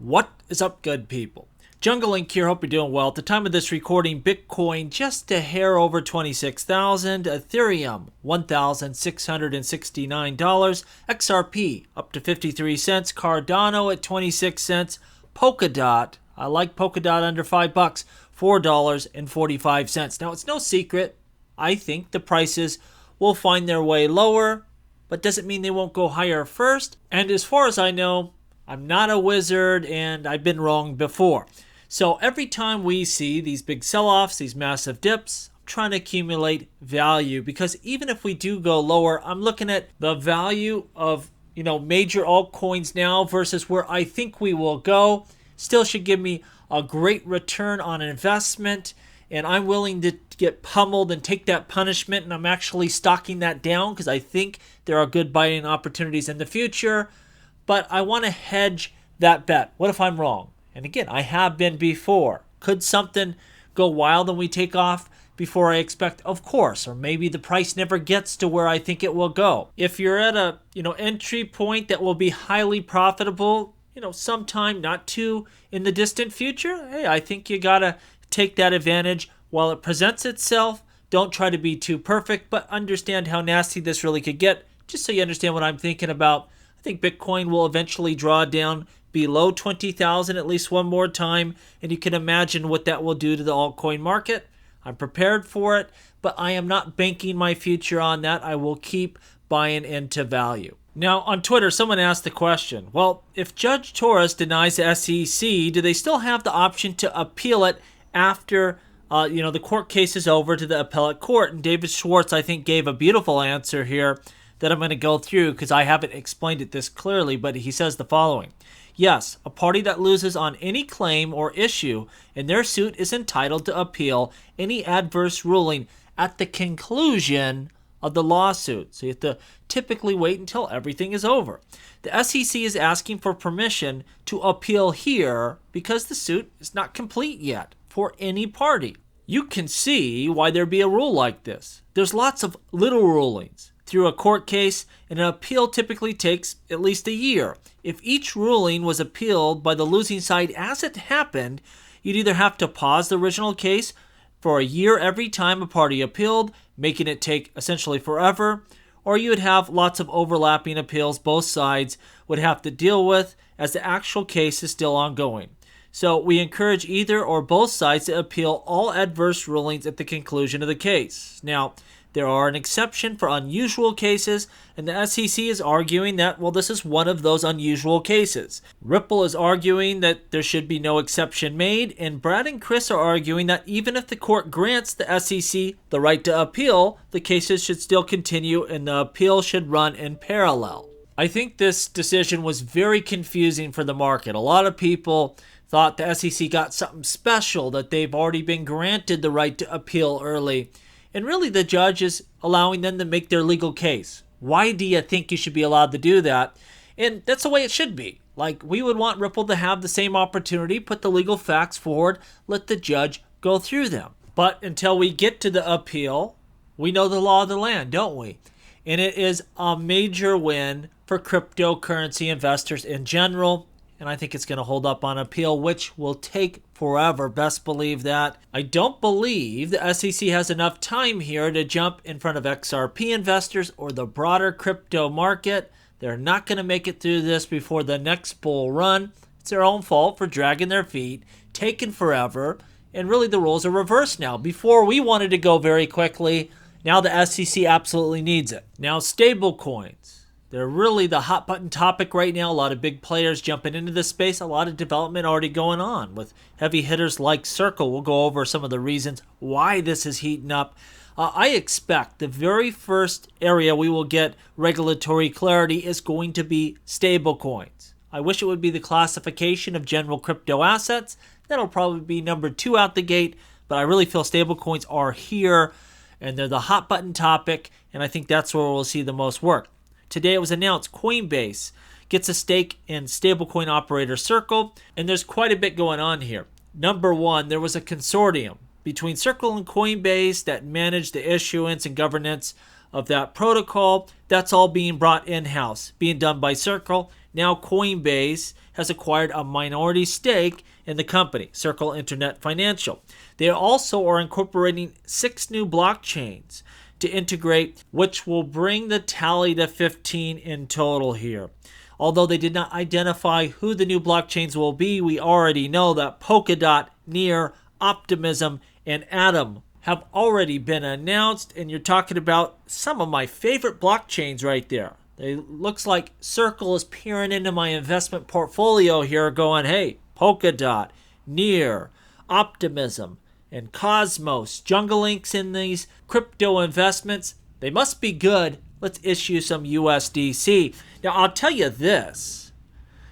What is up, good people? Jungle Link here, hope you're doing well. At the time of this recording, Bitcoin just a hair over 26,000, Ethereum $1,669, XRP up to 53 cents, Cardano at 26 cents, Polkadot, I like Polkadot under $5, $4.45. Now, it's no secret, I think the prices will find their way lower, but doesn't mean they won't go higher first. And as far as I know, I'm not a wizard and I've been wrong before. So every time we see these big sell-offs, these massive dips, I'm trying to accumulate value, because even if we do go lower, I'm looking at the value of, major altcoins now versus where I think we will go. Still should give me a great return on investment, and I'm willing to get pummeled and take that punishment, and I'm actually stocking that down because I think there are good buying opportunities in the future. But I want to hedge that bet. What if I'm wrong? And again, I have been before. Could something go wild and we take off before I expect? Of course. Or maybe the price never gets to where I think it will go. If you're at a entry point that will be highly profitable, sometime not too in the distant future, hey, I think you gotta take that advantage while it presents itself. Don't try to be too perfect, but understand how nasty this really could get, just so you understand what I'm thinking about. I think Bitcoin will eventually draw down below 20,000 at least one more time, and you can imagine what that will do to the altcoin market. I'm prepared for it, but I am not banking my future on that. I will keep buying into value. Now, on Twitter, someone asked the question, well, if Judge Torres denies the SEC, do they still have the option to appeal it after the court case is over to the appellate court? And David Schwartz, I think, gave a beautiful answer here that I'm going to go through because I haven't explained it this clearly, but he says the following. Yes, a party that loses on any claim or issue in their suit is entitled to appeal any adverse ruling at the conclusion of the lawsuit. So you have to typically wait until everything is over. The SEC is asking for permission to appeal here because the suit is not complete yet for any party. You can see why there'd be a rule like this. There's lots of little rulings through a court case, and an appeal typically takes at least a year. If each ruling was appealed by the losing side as it happened, you'd either have to pause the original case for a year every time a party appealed, making it take essentially forever, or you would have lots of overlapping appeals both sides would have to deal with as the actual case is still ongoing. So we encourage either or both sides to appeal all adverse rulings at the conclusion of the case. Now, there are an exception for unusual cases, and the SEC is arguing that, this is one of those unusual cases. Ripple is arguing that there should be no exception made, and Brad and Chris are arguing that even if the court grants the SEC the right to appeal, the cases should still continue and the appeal should run in parallel. I think this decision was very confusing for the market. A lot of people thought the SEC got something special, that they've already been granted the right to appeal early. And really, the judge is allowing them to make their legal case. Why do you think you should be allowed to do that? And that's the way it should be. Like, we would want Ripple to have the same opportunity, put the legal facts forward, let the judge go through them. But until we get to the appeal, we know the law of the land, don't we? And it is a major win for cryptocurrency investors in general. And I think it's going to hold up on appeal, which will take forever. Best believe that. I don't believe the SEC has enough time here to jump in front of XRP investors or the broader crypto market. They're not going to make it through this before the next bull run. It's their own fault for dragging their feet, taking forever, and really the roles are reversed now. Before we wanted to go very quickly, now the SEC absolutely needs it. Now, stable coins. They're really the hot button topic right now. A lot of big players jumping into this space. A lot of development already going on with heavy hitters like Circle. We'll go over some of the reasons why this is heating up. I expect the very first area we will get regulatory clarity is going to be stablecoins. I wish it would be the classification of general crypto assets. That'll probably be number 2 out the gate. But I really feel stablecoins are here, and they're the hot button topic, and I think that's where we'll see the most work. Today it was announced Coinbase gets a stake in stablecoin operator Circle, and there's quite a bit going on here. Number one, there was a consortium between Circle and Coinbase that managed the issuance and governance of that protocol. That's all being brought in-house, being done by Circle. Now Coinbase has acquired a minority stake in the company, Circle Internet Financial. They also are incorporating 6 new blockchains to integrate, which will bring the tally to 15 in total here. Although they did not identify who the new blockchains will be, we already know that Polkadot, Near, Optimism, and Atom have already been announced, and you're talking about some of my favorite blockchains right there. It looks like Circle is peering into my investment portfolio here going, hey, Polkadot, Near, Optimism, and Cosmos, Jungle Link's in these crypto investments. They must be good. Let's issue some USDC. Now, I'll tell you this.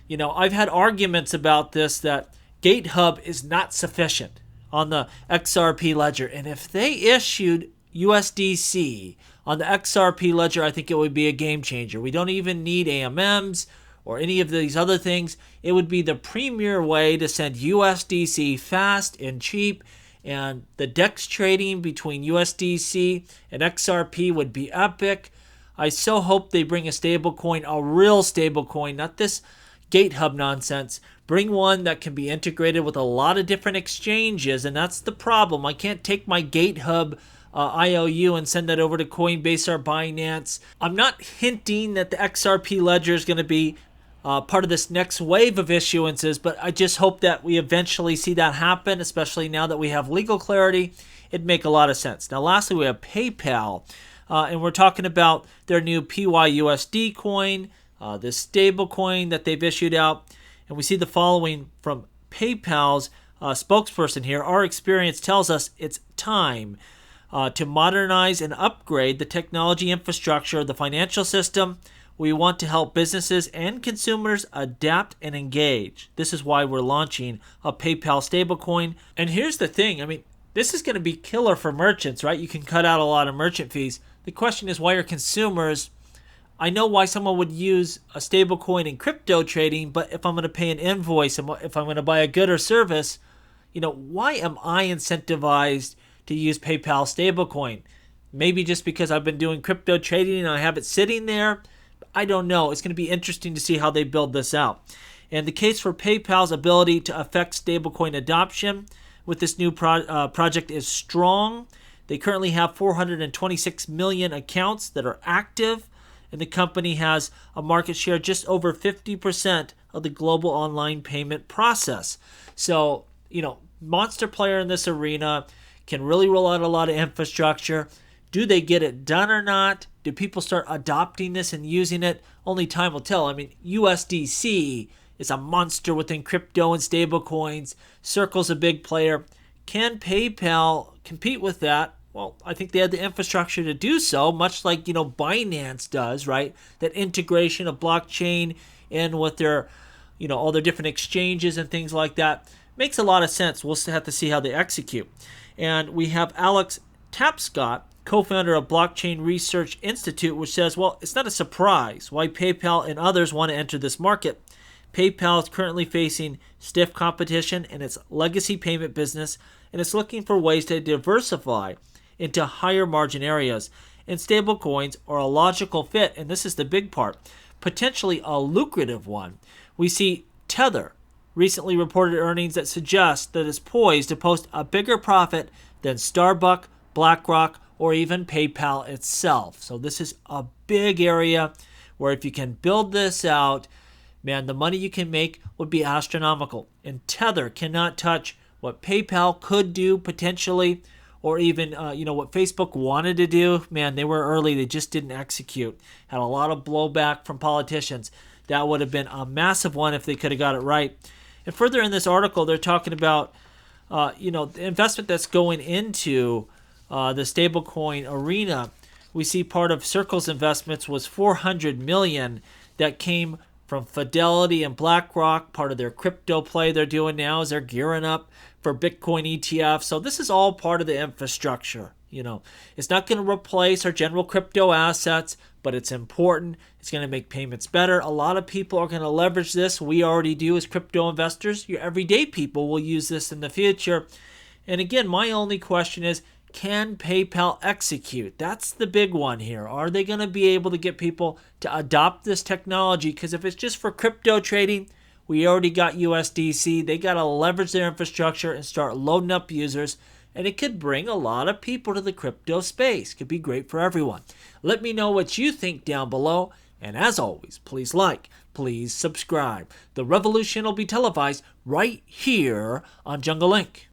I've had arguments about this that GateHub is not sufficient on the XRP ledger. And if they issued USDC on the XRP ledger, I think it would be a game changer. We don't even need AMMs or any of these other things. It would be the premier way to send USDC fast and cheap. And the DEX trading between USDC and XRP would be epic. I so hope they bring a stablecoin, a real stablecoin, not this GateHub nonsense. Bring one that can be integrated with a lot of different exchanges, and that's the problem. I can't take my GateHub IOU and send that over to Coinbase or Binance. I'm not hinting that the XRP ledger is going to be part of this next wave of issuances, but I just hope that we eventually see that happen, especially now that we have legal clarity. It'd make a lot of sense. Now, lastly, we have PayPal, and we're talking about their new PYUSD coin, this stable coin that they've issued out. And we see the following from PayPal's spokesperson here. Our experience tells us it's time to modernize and upgrade the technology infrastructure of the financial system. We want to help businesses and consumers adapt and engage. This is why we're launching a PayPal stablecoin. And here's the thing. This is going to be killer for merchants, right? You can cut out a lot of merchant fees. The question is, why are consumers? I know why someone would use a stablecoin in crypto trading, but if I'm going to pay an invoice and if I'm going to buy a good or service, why am I incentivized to use PayPal stablecoin? Maybe just because I've been doing crypto trading and I have it sitting there. I don't know. It's going to be interesting to see how they build this out. And the case for PayPal's ability to affect stablecoin adoption with this new project is strong. They currently have 426 million accounts that are active, and the company has a market share just over 50% of the global online payment process. So, monster player in this arena, can really roll out a lot of infrastructure. Do they get it done or not? Do people start adopting this and using it? Only time will tell. USDC is a monster within crypto and stablecoins. Circle's a big player. Can PayPal compete with that? Well, I think they have the infrastructure to do so, much like, Binance does, right? That integration of blockchain in with their, all their different exchanges and things like that. Makes a lot of sense. We'll have to see how they execute. And we have Alex Tapscott, co-founder of Blockchain Research Institute, which says, well, it's not a surprise why PayPal and others want to enter this market. PayPal is currently facing stiff competition in its legacy payment business, and it's looking for ways to diversify into higher margin areas. And stablecoins are a logical fit, and this is the big part, potentially a lucrative one. We see Tether recently reported earnings that suggest that it's poised to post a bigger profit than Starbucks, BlackRock, or even PayPal itself. So this is a big area where if you can build this out, man, the money you can make would be astronomical. And Tether cannot touch what PayPal could do potentially, or even what Facebook wanted to do. Man, they were early. They just didn't execute. Had a lot of blowback from politicians. That would have been a massive one if they could have got it right. And further in this article, they're talking about the investment that's going into the stablecoin arena. We see part of Circle's investments was $400 million that came from Fidelity and BlackRock. Part of their crypto play they're doing now is they're gearing up for Bitcoin ETF. So this is all part of the infrastructure. It's not going to replace our general crypto assets, but it's important. It's going to make payments better. A lot of people are going to leverage this. We already do as crypto investors. Your everyday people will use this in the future. And again, my only question is, can PayPal execute? That's the big one here. Are they going to be able to get people to adopt this technology? Because if it's just for crypto trading, we already got USDC. They got to leverage their infrastructure and start loading up users. And it could bring a lot of people to the crypto space. Could be great for everyone. Let me know what you think down below. And as always, please like, please subscribe. The revolution will be televised right here on Jungle Link.